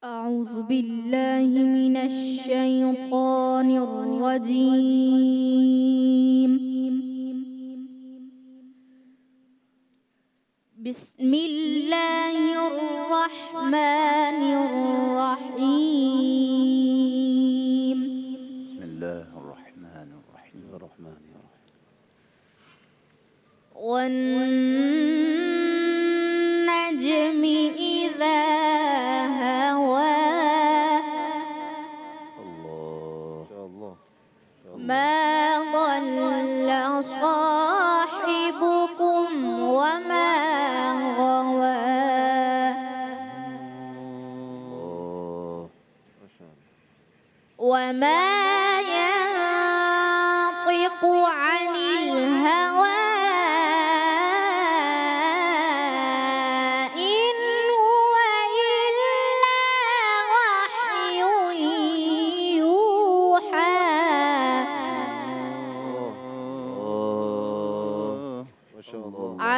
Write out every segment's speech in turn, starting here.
أعوذ بالله من الشيطان الرجيم. بسم الله الرحمن الرحيم. بسم الله الرحمن الرحيم. والنجم إذا هوى ما ضل صاحبكم وما غوى وما ينطق عن الهوى إن هو إلا وحي يوحى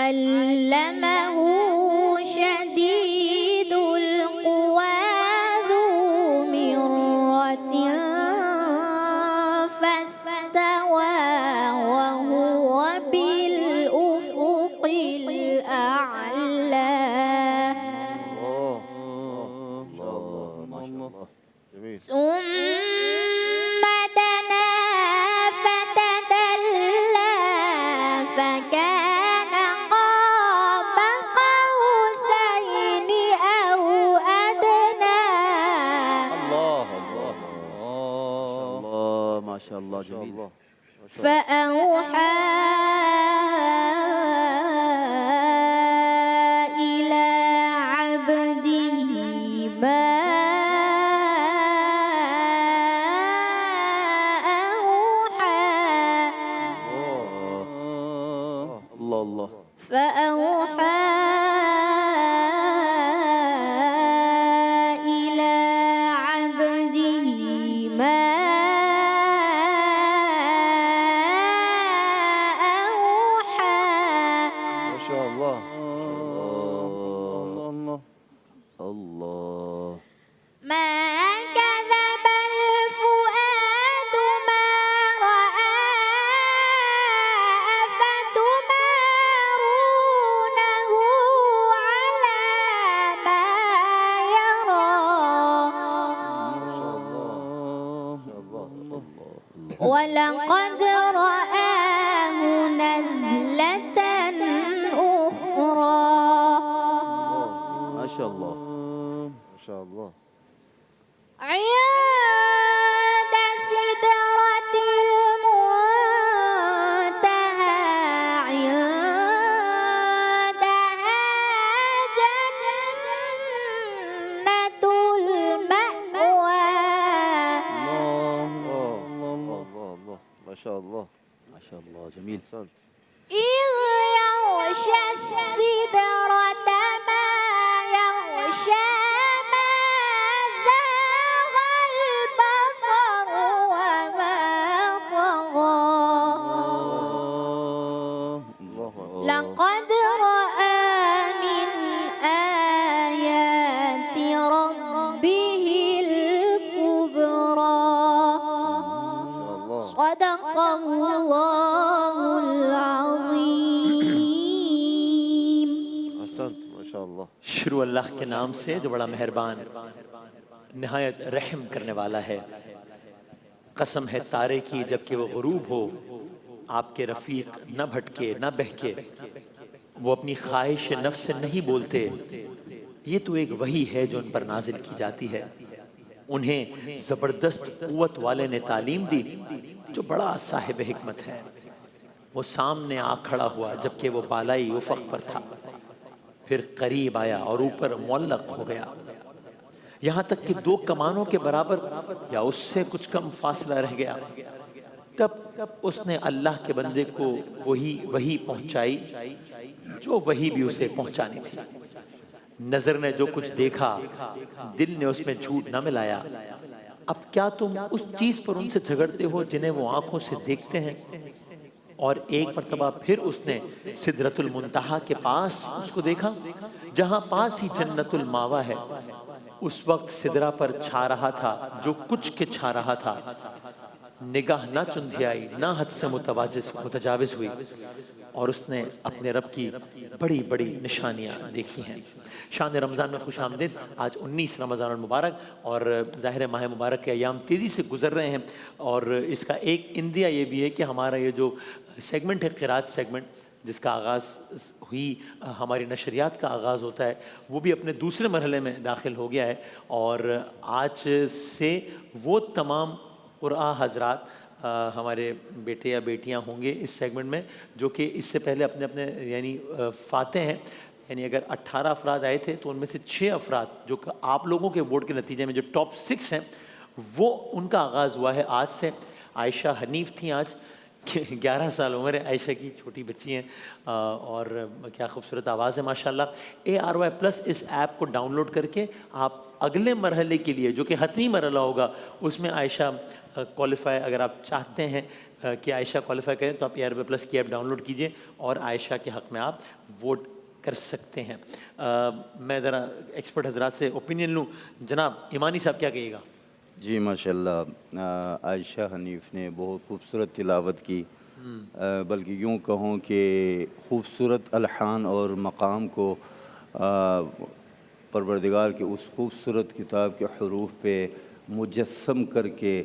علمه شديد القوى ذو مرة فاستوى وهو بالأفق الأعلى ثم دنا فتدلى فكان قاب قوسين أو أدنى ما شاء الله جميل. فأوحى إلى عبده ما الله فأوحى إلى عبده ما أوحى ما شاء الله. الله ما كذب الفؤاد ما رأى أفتمارونه على ما يرى ولقد رآه نزلة أخرى ما شاء الله. عند سدرة المنتهى عندها جنة المأوى ما شاء الله جميل. إذ يغشى السدرة ما يغشى ما زاغ البصر وما طغى لقد رأى من آيات ربه الكبرى صدق الله العظيم. شروع اللہ کے نام سے جو بڑا مہربان نہایت رحم کرنے والا ہے. قسم ہے تارے کی جبکہ وہ غروب ہو آپ کے رفیق نہ بھٹکے نہ بہکے. وہ اپنی خواہش نفس سے نہیں بولتے. یہ تو ایک وحی ہے جو ان پر نازل کی جاتی ہے. انہیں زبردست قوت والے نے تعلیم دی جو بڑا صاحب حکمت ہے. وہ سامنے آ کھڑا ہوا جبکہ وہ بالائی افق پر تھا. پھر قریب آیا اور اوپر معلق ہو گیا یہاں تک کہ 2 کمانوں کے برابر یا اس سے کچھ کم فاصلہ رہ گیا. تب اس نے اللہ کے بندے کو وہی پہنچائی جو وہی بھی اسے پہنچانی تھی. نظر نے جو کچھ دیکھا دل نے اس میں جھوٹ نہ ملایا. اب کیا تم اس چیز پر ان سے جھگڑتے ہو جنہیں وہ آنکھوں سے دیکھتے ہیں؟ اور ایک مرتبہ پھر اس نے سدرۃ المنتہا کے پاس اس کو دیکھا جہاں پاس ہی جنت الماوا ہے. اس وقت سدرا پر چھا رہا تھا جو کچھ کے چھا رہا تھا، نگاہ نہ چندھیائی نہ حد سے متجاوز ہوئی، اور اس نے اپنے رب کی بڑی بڑی نشانیاں دیکھی ہیں۔ شان رمضان میں خوش آمدید۔ آج 19 رمضان المبارک، اور ظاہر ماہ مبارک کے ایام تیزی سے گزر رہے ہیں، اور اس کا ایک اندیا یہ بھی ہے کہ ہمارا یہ جو سیگمنٹ ہے قرات سیگمنٹ، جس کا آغاز ہوئی ہماری نشریات کا آغاز ہوتا ہے، وہ بھی اپنے دوسرے مرحلے میں داخل ہو گیا ہے، اور آج سے وہ تمام قرآن حضرات ہمارے بیٹے یا بیٹیاں ہوں گے اس سیگمنٹ میں، جو کہ اس سے پہلے اپنے اپنے یعنی فاتح ہیں، یعنی اگر 18 افراد آئے تھے تو ان میں سے 6 افراد جو کہ آپ لوگوں کے ووٹ کے نتیجے میں جو ٹاپ 6 ہیں، وہ ان کا آغاز ہوا ہے آج سے۔ عائشہ حنیف تھیں آج، 11 سال عمر ہے عائشہ کی، چھوٹی بچی ہیں، اور کیا خوبصورت آواز ہے ماشاءاللہ۔ ARY+ اس ایپ کو ڈاؤن لوڈ کر کے آپ اگلے مرحلے کے لیے جو کہ حتمی مرحلہ ہوگا، اس میں عائشہ کوالیفائی، اگر آپ چاہتے ہیں کہ عائشہ کوالیفائی کریں تو آپ ARY+ کی ایپ ڈاؤن لوڈ کیجئے اور عائشہ کے حق میں آپ ووٹ کر سکتے ہیں۔ میں ذرا ایکسپرٹ حضرات سے اوپینین لوں۔ جناب ایمانی صاحب کیا کہیے گا؟ جی ماشاءاللہ، عائشہ حنیف نے بہت خوبصورت تلاوت کی، بلکہ یوں کہوں کہ خوبصورت الحان اور مقام کو پروردگار کے اس خوبصورت کتاب کے حروف پہ مجسم کر کے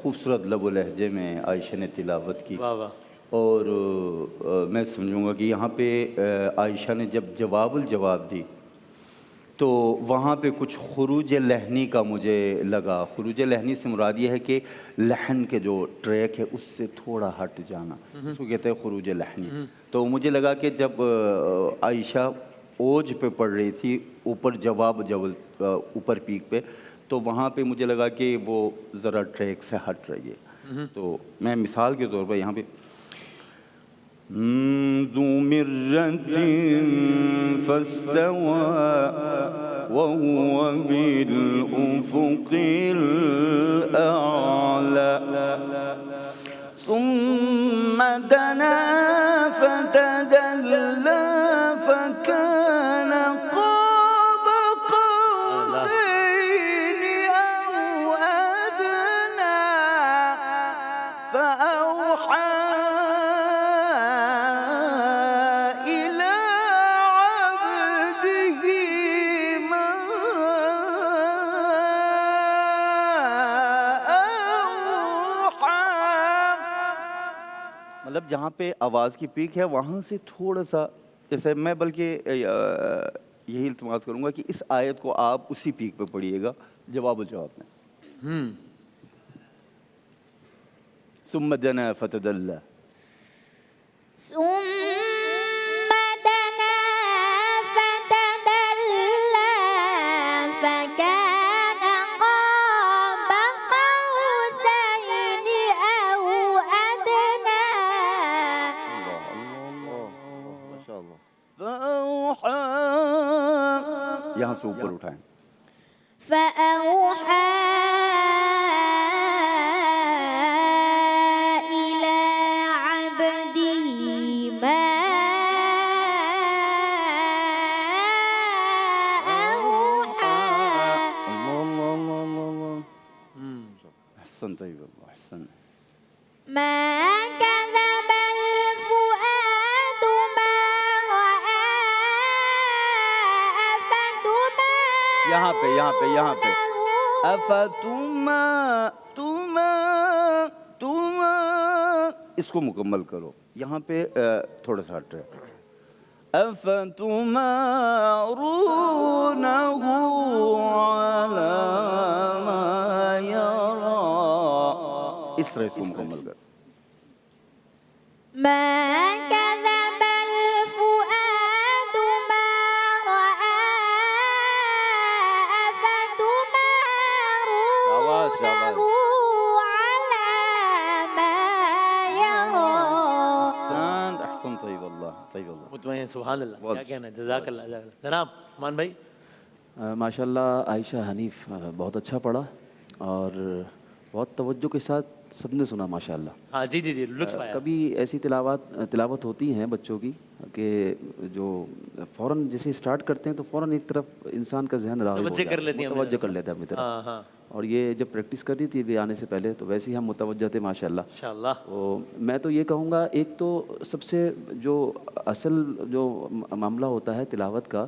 خوبصورت لب و لہجے میں عائشہ نے تلاوت کی۔ واہ واہ۔ اور میں سمجھوں گا کہ یہاں پہ عائشہ نے جب جواب الجواب دی تو وہاں پہ کچھ خروج لحنی کا مجھے لگا۔ خروج لحنی سے مراد یہ ہے کہ لحن کے جو ٹریک ہے اس سے تھوڑا ہٹ جانا، اس کو کہتے ہیں خروج لحنی۔ تو مجھے لگا کہ جب عائشہ اوج پہ پڑھ رہی تھی، اوپر جواب اوپر پیک پہ، تو وہاں پہ مجھے لگا کہ وہ ذرا ٹریک سے ہٹ رہی ہے۔ تو میں مثال کے طور پر یہاں پہ ذو مرة فاستوى وهو بالأفق الأعلى ثم دنا فتدلى فكان قاب قوسين أو أدنى فأوحى مطلب جہاں پہ آواز کی پیک ہے وہاں سے تھوڑا سا، جیسے میں بلکہ یہی التماس کروں گا کہ اس آیت کو آپ اسی پیک پہ پڑھیے گا جواب الجواب میں۔ ثم دنا فتدلى ثم دنا فتدلى فكان قاب قوسين أو أدنى ماشاء اللہ۔ فأوحى، یہاں سے اوپر اٹھائیں، فأوحى إلى عبده ما أوحى اللہ اللہ اللہ اللہ، احسن طیب اللہ احسن۔ ما كذب الفؤاد ما رأى أفتمارونه یہاں پہ اس کو مکمل کرو، یہاں پہ تھوڑا سا ہٹ رہا ہے۔ أفتمارونه على ما يرى، اس طرح اس کو مکمل کرو۔ ما كذب الفؤاد ما رأى أفتمارونه على ما يرى احسن طیب اللہ طیب اللہ، مطمئن، سبحان اللہ، کیا کہنا ہے، جزاک اللہ، جزاک اللہ۔ جناب مان بھائی؟ ماشاءاللہ عائشہ حنیف بہت اچھا پڑھا، اور بہت توجہ کے ساتھ سب نے سنا ماشاءاللہ. ہاں جی جی جی لطف آیا. کبھی ایسی تلاوت ہوتی ہیں بچوں کی کہ جو فوراً جیسے اسٹارٹ کرتے ہیں تو فوراً ایک طرف انسان کا ذہن راغب ہو توجہ جاتا کر لیتی ہیں متوجہ کر لیتا ہے اپنی طرف. ہاں ہاں اور یہ جب پریکٹس کر رہی تھی ابھی آنے سے پہلے تو ویسے ہی ہم متوجہ تھے ماشاءاللہ. انشاءاللہ. تو میں تو یہ کہوں گا ایک تو سب سے جو اصل جو معاملہ ہوتا ہے تلاوت کا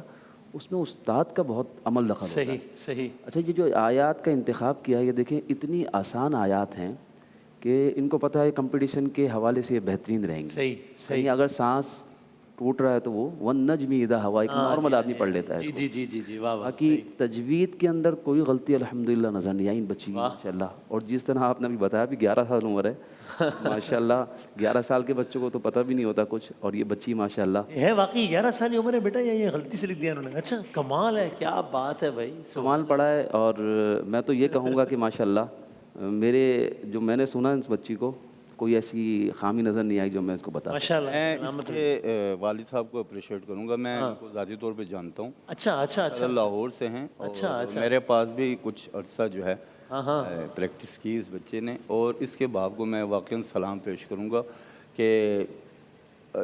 اس میں استاد کا بہت عمل دخل ہوتا ہے. صحیح صحیح. اچھا یہ جو آیات کا انتخاب کیا ہے یہ دیکھیں اتنی آسان آیات ہیں کہ ان کو پتہ ہے کمپٹیشن کے حوالے سے یہ بہترین رہیں گی. صحیح کہیں اگر سانس ٹوٹ رہا ہے تو وہ ون-نجم اذا ہوا ایک نارمل آدمی پڑھ لیتا ہے. جی جی جی جی جی واہ واہ. باقی تجوید کے اندر کوئی غلطی الحمدللہ نظر نہیں آئی ان بچی کی ماشاءاللہ. اور جس طرح آپ نے بھی بتایا بھی 11 سال عمر ہے ماشاءاللہ. 11 سال کے بچوں کو تو پتہ بھی نہیں ہوتا کچھ اور یہ بچی ماشاءاللہ ہے واقعی 11 سال کی عمر ہے بیٹا یا یہ غلطی سے لکھ دیا انہوں نے؟ اچھا کمال ہے, کیا بات ہے بھائی. کمال پڑھا ہے. اور میں تو یہ کہوں گا کہ ماشاءاللہ میرے جو میں نے سنا اس بچی کو کوئی ایسی خامی نظر نہیں آئی جو میں اس کو بتا. ماشاءاللہ. میں اس کے والد صاحب کو اپریشیٹ کروں گا. میں ان کو ذاتی طور پہ جانتا ہوں. اچھا اچھا اچھا. لاہور سے ہیں. اور میرے پاس بھی کچھ عرصہ جو ہے پریکٹس کی اس بچے نے. اور اس کے باپ کو میں واقعاً سلام پیش کروں گا کہ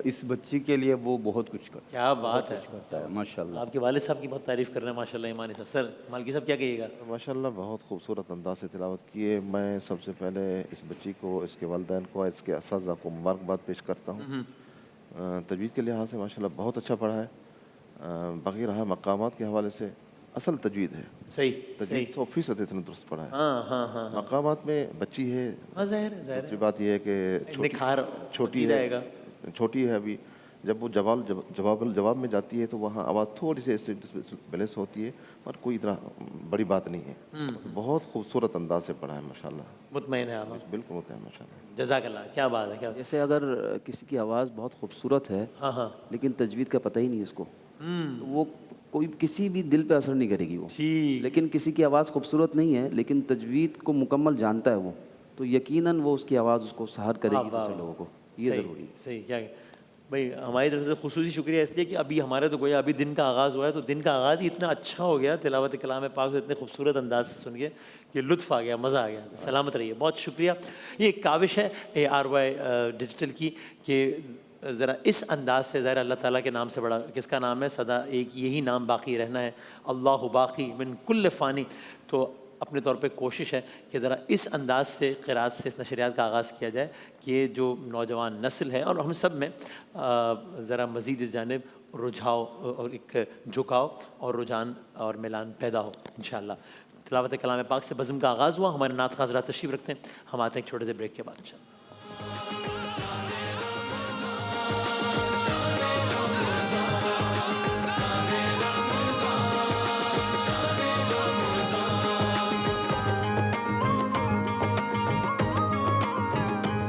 اس بچی کے لیے وہ بہت کچھ کرتا ہے. کیا بات ہے. کرتا ہے ماشاءاللہ. آپ کے والد صاحب کی بہت تعریف کر رہے ہیں ماشاءاللہ ایمانی صاحب. سر مالکی صاحب کیا کہیے گا؟ ماشاءاللہ بہت خوبصورت انداز سے تلاوت کی ہے. میں سب سے پہلے اس بچی کو, اس کے والدین کو, اس کے اساتذہ کو مبارکباد پیش کرتا ہوں. تجوید کے لحاظ سے ماشاءاللہ بہت اچھا پڑھا ہے. باقی رہا مقامات کے حوالے سے اصل تجوید ہے. صحیح تجوید 100% اتنا درست پڑھا ہے. ہاں ہاں ہاں. مقامات میں بچی ہے. ظاہر ہے. دوسری بات یہ ہے کہ نکھار چھوٹی ہے, چھوٹی ہے ابھی. جب وہ جواب میں جاتی ہے تو وہاں آواز تھوڑی سی بیلنس ہوتی ہے اور کوئی اتنا بڑی بات نہیں ہے. بہت خوبصورت انداز سے پڑھا ہے ماشاءاللہ. مطمئن ہے آپ؟ بالکل مطمئن ماشاءاللہ. جزاک اللہ. کیا بات ہے. کیا جیسے اگر کسی کی آواز بہت خوبصورت ہے ہاں ہاں لیکن تجوید کا پتہ ہی نہیں اس کو تو وہ کوئی کسی بھی دل پہ اثر نہیں کرے گی وہ. لیکن کسی کی آواز خوبصورت نہیں ہے لیکن تجوید کو مکمل جانتا ہے وہ تو یقیناً وہ اس کی آواز اس کو سحر کرے گی دوسرے لوگوں کو. یہ ضروری ہے. صحیح. کیا بھائی ہماری طرف سے خصوصی شکریہ اس لیے کہ ابھی ہمارے تو گویا ابھی دن کا آغاز ہوا ہے تو دن کا آغاز ہی اتنا اچھا ہو گیا تلاوت کلام پاک سے اتنے خوبصورت انداز سے سن کے کہ لطف آ گیا, مزہ آ گیا. سلامت رہیے. بہت شکریہ. یہ ایک کاوش ہے ARY ڈیجیٹل کی کہ ذرا اس انداز سے ظاہر اللہ تعالیٰ کے نام سے بڑا کس کا نام ہے, سدا ایک یہی نام باقی رہنا ہے, اللہ باقی من کل فانی. تو اپنے طور پہ کوشش ہے کہ ذرا اس انداز سے قرات سے اس نشریات کا آغاز کیا جائے کہ جو نوجوان نسل ہے اور ہم سب میں ذرا مزید اس جانب رجحاؤ اور ایک جھکاؤ اور رجحان اور میلان پیدا ہو انشاءاللہ. تلاوت کلام پاک سے بزم کا آغاز ہوا. ہمارے نعت خواہ حضرات تشریف رکھتے ہیں. ہم آتے ہیں ایک چھوٹے سے بریک کے بعد انشاءاللہ.